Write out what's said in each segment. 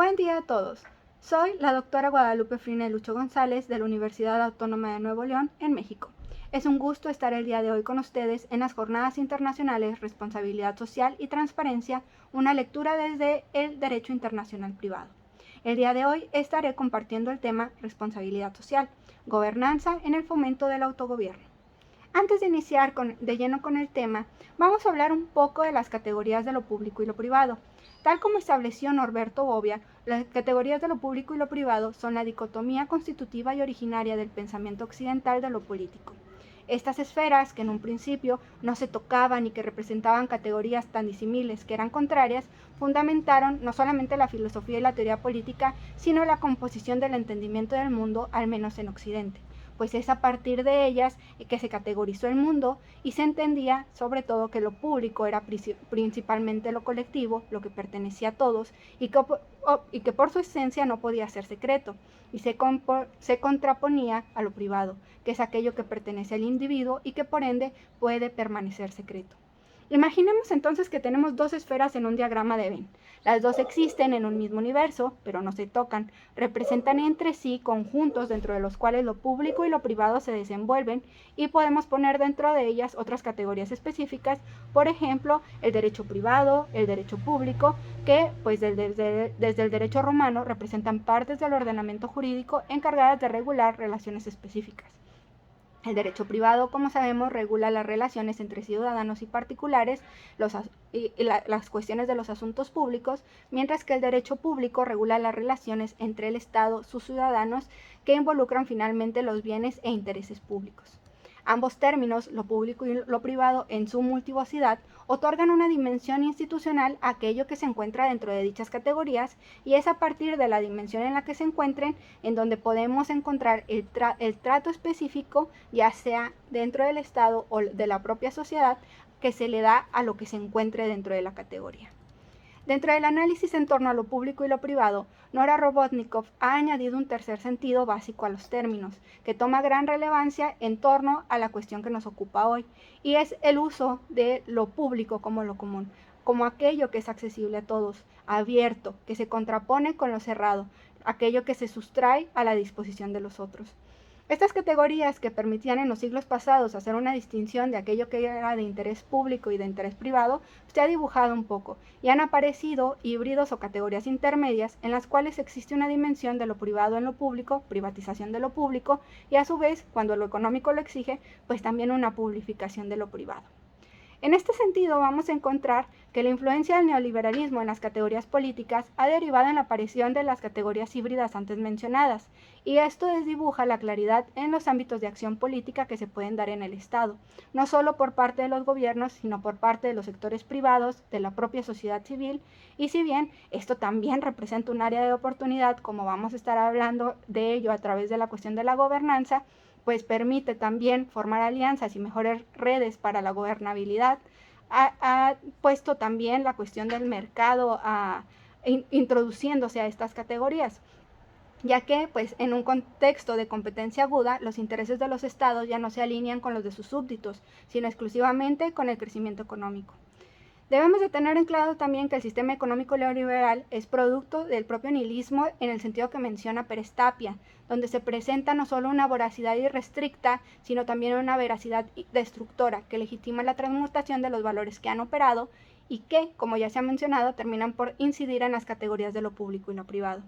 Buen día a todos. Soy la doctora Guadalupe Frine Lucho González de la Universidad Autónoma de Nuevo León, en México. Es un gusto estar el día de hoy con ustedes en las Jornadas Internacionales Responsabilidad Social y Transparencia, una lectura desde el Derecho Internacional Privado. El día de hoy estaré compartiendo el tema Responsabilidad Social, Gobernanza en el Fomento del Autogobierno. Antes de iniciar de lleno con el tema, vamos a hablar un poco de las categorías de lo público y lo privado. Tal como estableció Norberto Bobbia, las categorías de lo público y lo privado son la dicotomía constitutiva y originaria del pensamiento occidental de lo político. Estas esferas, que en un principio no se tocaban y que representaban categorías tan disímiles que eran contrarias, fundamentaron no solamente la filosofía y la teoría política, sino la composición del entendimiento del mundo, al menos en Occidente, pues es a partir de ellas que se categorizó el mundo y se entendía sobre todo que lo público era principalmente lo colectivo, lo que pertenecía a todos y que por su esencia no podía ser secreto, y se contraponía a lo privado, que es aquello que pertenece al individuo y que por ende puede permanecer secreto. Imaginemos entonces que tenemos dos esferas en un diagrama de Venn. Las dos existen en un mismo universo, pero no se tocan. Representan entre sí conjuntos dentro de los cuales lo público y lo privado se desenvuelven, y podemos poner dentro de ellas otras categorías específicas, por ejemplo, el derecho privado, el derecho público, que pues desde el derecho romano representan partes del ordenamiento jurídico encargadas de regular relaciones específicas. El derecho privado, como sabemos, regula las relaciones entre ciudadanos y particulares, las cuestiones de los asuntos públicos, mientras que el derecho público regula las relaciones entre el Estado, sus ciudadanos, que involucran finalmente los bienes e intereses públicos. Ambos términos, lo público y lo privado, en su multivocidad, otorgan una dimensión institucional a aquello que se encuentra dentro de dichas categorías, y es a partir de la dimensión en la que se encuentren en donde podemos encontrar el trato específico, ya sea dentro del Estado o de la propia sociedad, que se le da a lo que se encuentre dentro de la categoría. Dentro del análisis en torno a lo público y lo privado, Nora Robotnikov ha añadido un tercer sentido básico a los términos, que toma gran relevancia en torno a la cuestión que nos ocupa hoy, y es el uso de lo público como lo común, como aquello que es accesible a todos, abierto, que se contrapone con lo cerrado, aquello que se sustrae a la disposición de los otros. Estas categorías, que permitían en los siglos pasados hacer una distinción de aquello que era de interés público y de interés privado, se ha dibujado un poco, y han aparecido híbridos o categorías intermedias en las cuales existe una dimensión de lo privado en lo público, privatización de lo público, y a su vez, cuando lo económico lo exige, pues también una publificación de lo privado. En este sentido, vamos a encontrar que la influencia del neoliberalismo en las categorías políticas ha derivado en la aparición de las categorías híbridas antes mencionadas, y esto desdibuja la claridad en los ámbitos de acción política que se pueden dar en el Estado, no solo por parte de los gobiernos, sino por parte de los sectores privados, de la propia sociedad civil, y si bien esto también representa un área de oportunidad, como vamos a estar hablando de ello a través de la cuestión de la gobernanza, pues permite también formar alianzas y mejores redes para la gobernabilidad. Ha puesto también la cuestión del mercado introduciéndose a estas categorías, ya que pues en un contexto de competencia aguda, los intereses de los estados ya no se alinean con los de sus súbditos, sino exclusivamente con el crecimiento económico. Debemos de tener en claro también que el sistema económico neoliberal es producto del propio nihilismo en el sentido que menciona Pérez Tapia, donde se presenta no solo una voracidad irrestricta, sino también una veracidad destructora que legitima la transmutación de los valores que han operado y que, como ya se ha mencionado, terminan por incidir en las categorías de lo público y lo privado.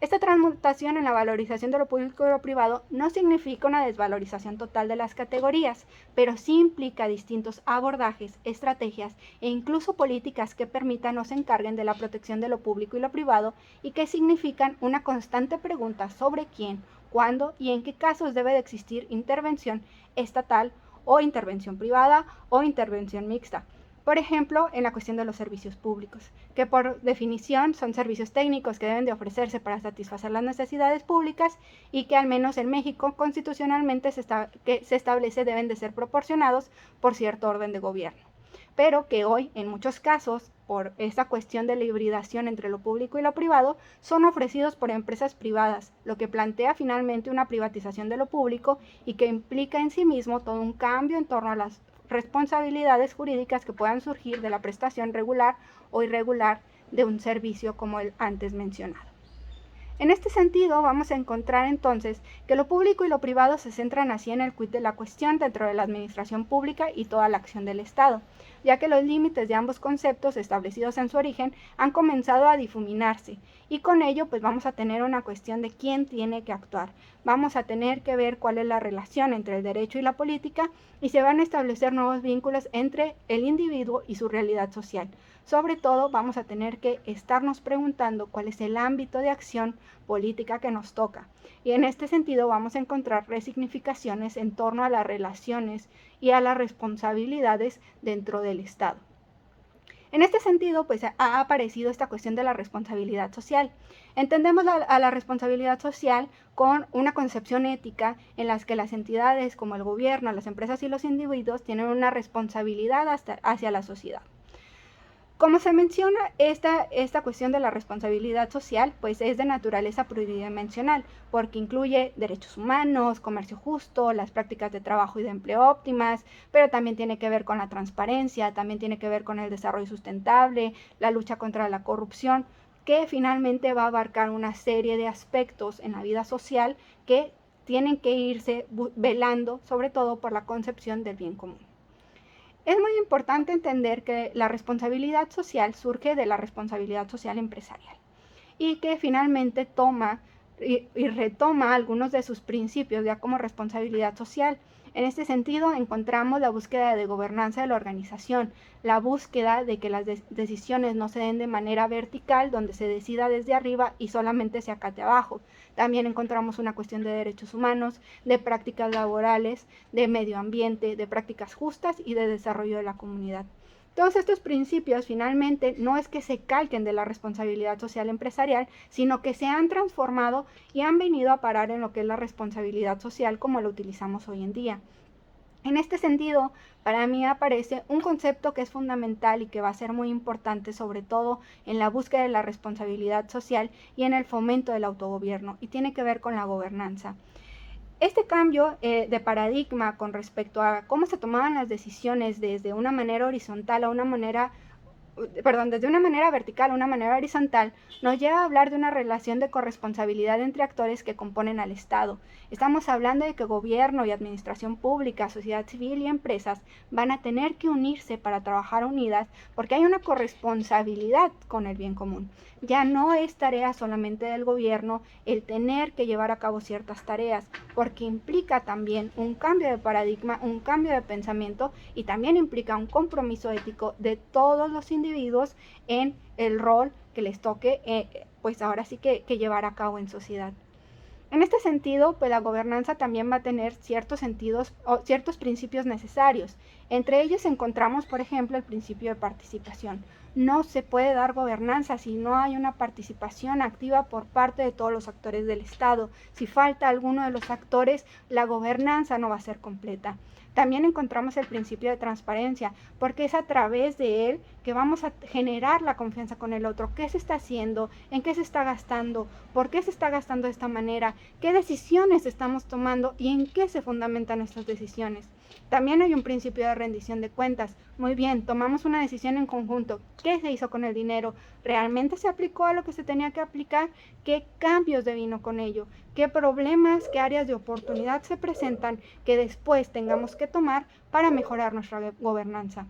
Esta transmutación en la valorización de lo público y lo privado no significa una desvalorización total de las categorías, pero sí implica distintos abordajes, estrategias e incluso políticas que permitan o se encarguen de la protección de lo público y lo privado, y que significan una constante pregunta sobre quién, cuándo y en qué casos debe de existir intervención estatal o intervención privada o intervención mixta. Por ejemplo, en la cuestión de los servicios públicos, que por definición son servicios técnicos que deben de ofrecerse para satisfacer las necesidades públicas y que al menos en México constitucionalmente se establece deben de ser proporcionados por cierto orden de gobierno, pero que hoy en muchos casos, por esta cuestión de la hibridación entre lo público y lo privado, son ofrecidos por empresas privadas, lo que plantea finalmente una privatización de lo público y que implica en sí mismo todo un cambio en torno a las responsabilidades jurídicas que puedan surgir de la prestación regular o irregular de un servicio como el antes mencionado. En este sentido, vamos a encontrar entonces que lo público y lo privado se centran así en el quid de la cuestión dentro de la administración pública y toda la acción del Estado, ya que los límites de ambos conceptos establecidos en su origen han comenzado a difuminarse, y con ello pues vamos a tener una cuestión de quién tiene que actuar. Vamos a tener que ver cuál es la relación entre el derecho y la política, y se van a establecer nuevos vínculos entre el individuo y su realidad social. Sobre todo vamos a tener que estarnos preguntando cuál es el ámbito de acción política que nos toca. Y en este sentido vamos a encontrar resignificaciones en torno a las relaciones y a las responsabilidades dentro del Estado. En este sentido, pues ha aparecido esta cuestión de la responsabilidad social. Entendemos a la responsabilidad social con una concepción ética en la que las entidades como el gobierno, las empresas y los individuos tienen una responsabilidad hacia la sociedad. Como se menciona, esta cuestión de la responsabilidad social pues es de naturaleza pluridimensional, porque incluye derechos humanos, comercio justo, las prácticas de trabajo y de empleo óptimas, pero también tiene que ver con la transparencia, también tiene que ver con el desarrollo sustentable, la lucha contra la corrupción, que finalmente va a abarcar una serie de aspectos en la vida social que tienen que irse velando, sobre todo por la concepción del bien común. Es muy importante entender que la responsabilidad social surge de la responsabilidad social empresarial y que finalmente toma y retoma algunos de sus principios ya como responsabilidad social. En este sentido, encontramos la búsqueda de gobernanza de la organización, la búsqueda de que las decisiones no se den de manera vertical, donde se decida desde arriba y solamente se acate abajo. También encontramos una cuestión de derechos humanos, de prácticas laborales, de medio ambiente, de prácticas justas y de desarrollo de la comunidad. Todos estos principios finalmente no es que se calquen de la responsabilidad social empresarial, sino que se han transformado y han venido a parar en lo que es la responsabilidad social como lo utilizamos hoy en día. En este sentido, para mí aparece un concepto que es fundamental y que va a ser muy importante, sobre todo en la búsqueda de la responsabilidad social y en el fomento del autogobierno, y tiene que ver con la gobernanza. Este cambio de paradigma con respecto a cómo se tomaban las decisiones desde una manera horizontal a una manera desde una manera vertical a una manera horizontal, nos lleva a hablar de una relación de corresponsabilidad entre actores que componen al Estado. Estamos hablando de que gobierno y administración pública, sociedad civil y empresas van a tener que unirse para trabajar unidas porque hay una corresponsabilidad con el bien común. Ya no es tarea solamente del gobierno el tener que llevar a cabo ciertas tareas, porque implica también un cambio de paradigma, un cambio de pensamiento y también implica un compromiso ético de todos los individuos en el rol que les toque, pues ahora sí que llevar a cabo en sociedad. En este sentido, pues la gobernanza también va a tener ciertos sentidos o ciertos principios necesarios. Entre ellos encontramos, por ejemplo, el principio de participación. No se puede dar gobernanza si no hay una participación activa por parte de todos los actores del Estado. Si falta alguno de los actores, la gobernanza no va a ser completa. También encontramos el principio de transparencia, porque es a través de él que vamos a generar la confianza con el otro. ¿Qué se está haciendo? ¿En qué se está gastando? ¿Por qué se está gastando de esta manera? ¿Qué decisiones estamos tomando y en qué se fundamentan estas decisiones? También hay un principio de rendición de cuentas. Muy bien, tomamos una decisión en conjunto. ¿Qué se hizo con el dinero? ¿Realmente se aplicó a lo que se tenía que aplicar? ¿Qué cambios devino con ello? ¿Qué problemas, qué áreas de oportunidad se presentan que después tengamos que tomar para mejorar nuestra gobernanza?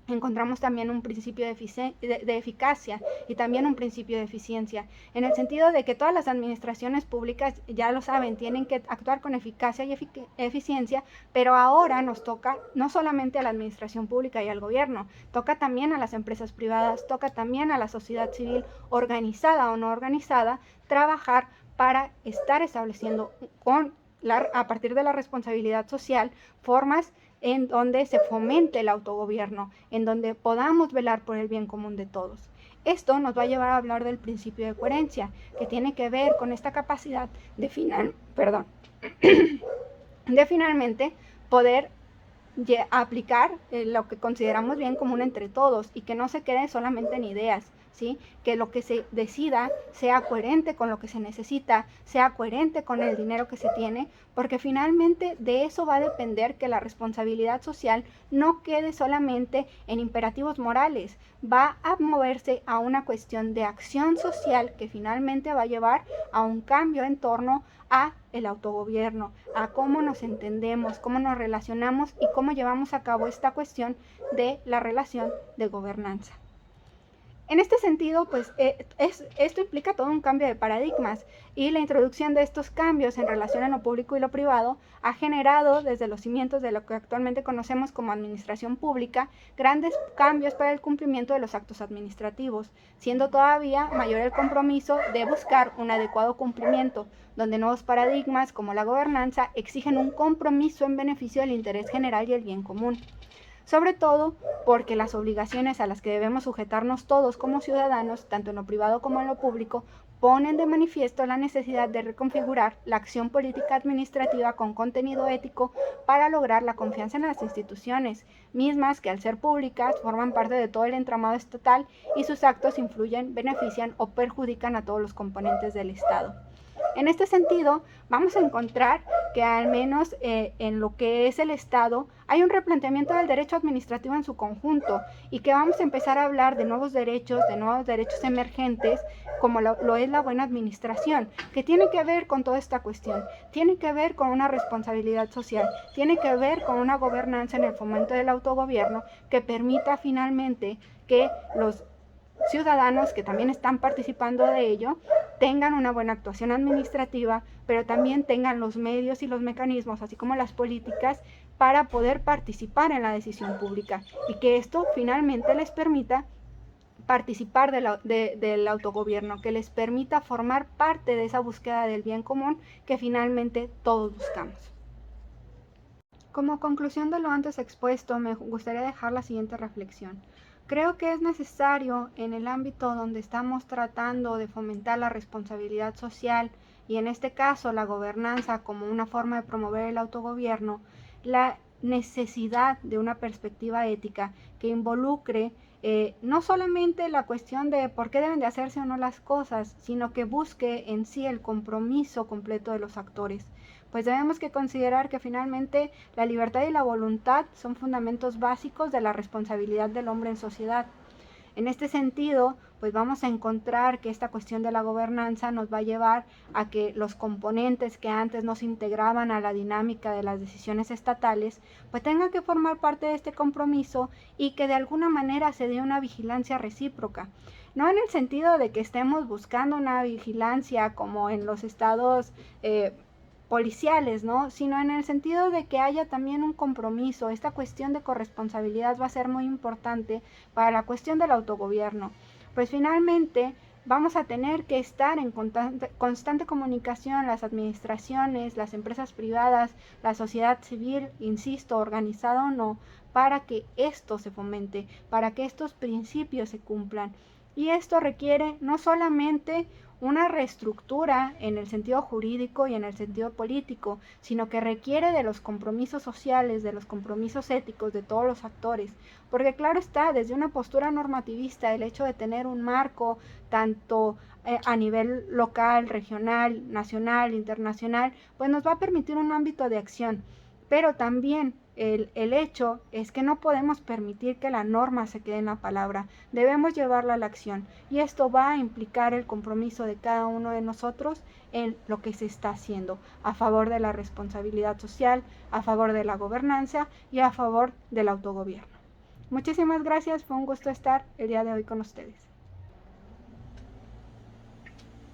Encontramos también un principio de eficacia y también un principio de eficiencia, en el sentido de que todas las administraciones públicas, ya lo saben, tienen que actuar con eficacia y eficiencia, pero ahora nos toca no solamente a la administración pública y al gobierno, toca también a las empresas privadas, toca también a la sociedad civil, organizada o no organizada, trabajar para estar estableciendo a partir de la responsabilidad social formas en donde se fomente el autogobierno, en donde podamos velar por el bien común de todos. Esto nos va a llevar a hablar del principio de coherencia, que tiene que ver con esta capacidad de finalmente poder aplicar lo que consideramos bien común entre todos y que no se quede solamente en ideas, ¿sí? Que lo que se decida sea coherente con lo que se necesita, sea coherente con el dinero que se tiene, porque finalmente de eso va a depender que la responsabilidad social no quede solamente en imperativos morales, va a moverse a una cuestión de acción social que finalmente va a llevar a un cambio en torno a el autogobierno, a cómo nos entendemos, cómo nos relacionamos y cómo llevamos a cabo esta cuestión de la relación de gobernanza. En este sentido, pues esto implica todo un cambio de paradigmas y la introducción de estos cambios en relación a lo público y lo privado ha generado desde los cimientos de lo que actualmente conocemos como administración pública grandes cambios para el cumplimiento de los actos administrativos, siendo todavía mayor el compromiso de buscar un adecuado cumplimiento, donde nuevos paradigmas como la gobernanza exigen un compromiso en beneficio del interés general y el bien común. Sobre todo porque las obligaciones a las que debemos sujetarnos todos como ciudadanos, tanto en lo privado como en lo público, ponen de manifiesto la necesidad de reconfigurar la acción política administrativa con contenido ético para lograr la confianza en las instituciones, mismas que al ser públicas forman parte de todo el entramado estatal y sus actos influyen, benefician o perjudican a todos los componentes del Estado. En este sentido, vamos a encontrar que al menos en lo que es el Estado hay un replanteamiento del derecho administrativo en su conjunto y que vamos a empezar a hablar de nuevos derechos emergentes, como lo es la buena administración, que tiene que ver con toda esta cuestión, tiene que ver con una responsabilidad social, tiene que ver con una gobernanza en el fomento del autogobierno que permita finalmente que los ciudadanos que también están participando de ello tengan una buena actuación administrativa, pero también tengan los medios y los mecanismos, así como las políticas, para poder participar en la decisión pública y que esto finalmente les permita participar del autogobierno, que les permita formar parte de esa búsqueda del bien común que finalmente todos buscamos. Como conclusión de lo antes expuesto, me gustaría dejar la siguiente reflexión. Creo que es necesario en el ámbito donde estamos tratando de fomentar la responsabilidad social y en este caso la gobernanza como una forma de promover el autogobierno, la necesidad de una perspectiva ética que involucre no solamente la cuestión de por qué deben de hacerse o no las cosas, sino que busque en sí el compromiso completo de los actores. Pues debemos que considerar que finalmente la libertad y la voluntad son fundamentos básicos de la responsabilidad del hombre en sociedad. En este sentido, pues vamos a encontrar que esta cuestión de la gobernanza nos va a llevar a que los componentes que antes no se integraban a la dinámica de las decisiones estatales, pues tengan que formar parte de este compromiso y que de alguna manera se dé una vigilancia recíproca. No en el sentido de que estemos buscando una vigilancia como en los estados policiales, ¿no? Sino en el sentido de que haya también un compromiso. Esta cuestión de corresponsabilidad va a ser muy importante para la cuestión del autogobierno. Pues finalmente vamos a tener que estar en constante comunicación las administraciones, las empresas privadas, la sociedad civil, insisto, organizada o no, para que esto se fomente, para que estos principios se cumplan. Y esto requiere no solamente una reestructura en el sentido jurídico y en el sentido político, sino que requiere de los compromisos sociales, de los compromisos éticos de todos los actores, porque claro está, desde una postura normativista, el hecho de tener un marco tanto a nivel local, regional, nacional, internacional, pues nos va a permitir un ámbito de acción, pero también el hecho es que no podemos permitir que la norma se quede en la palabra, debemos llevarla a la acción y esto va a implicar el compromiso de cada uno de nosotros en lo que se está haciendo a favor de la responsabilidad social, a favor de la gobernanza y a favor del autogobierno. Muchísimas gracias, fue un gusto estar el día de hoy con ustedes.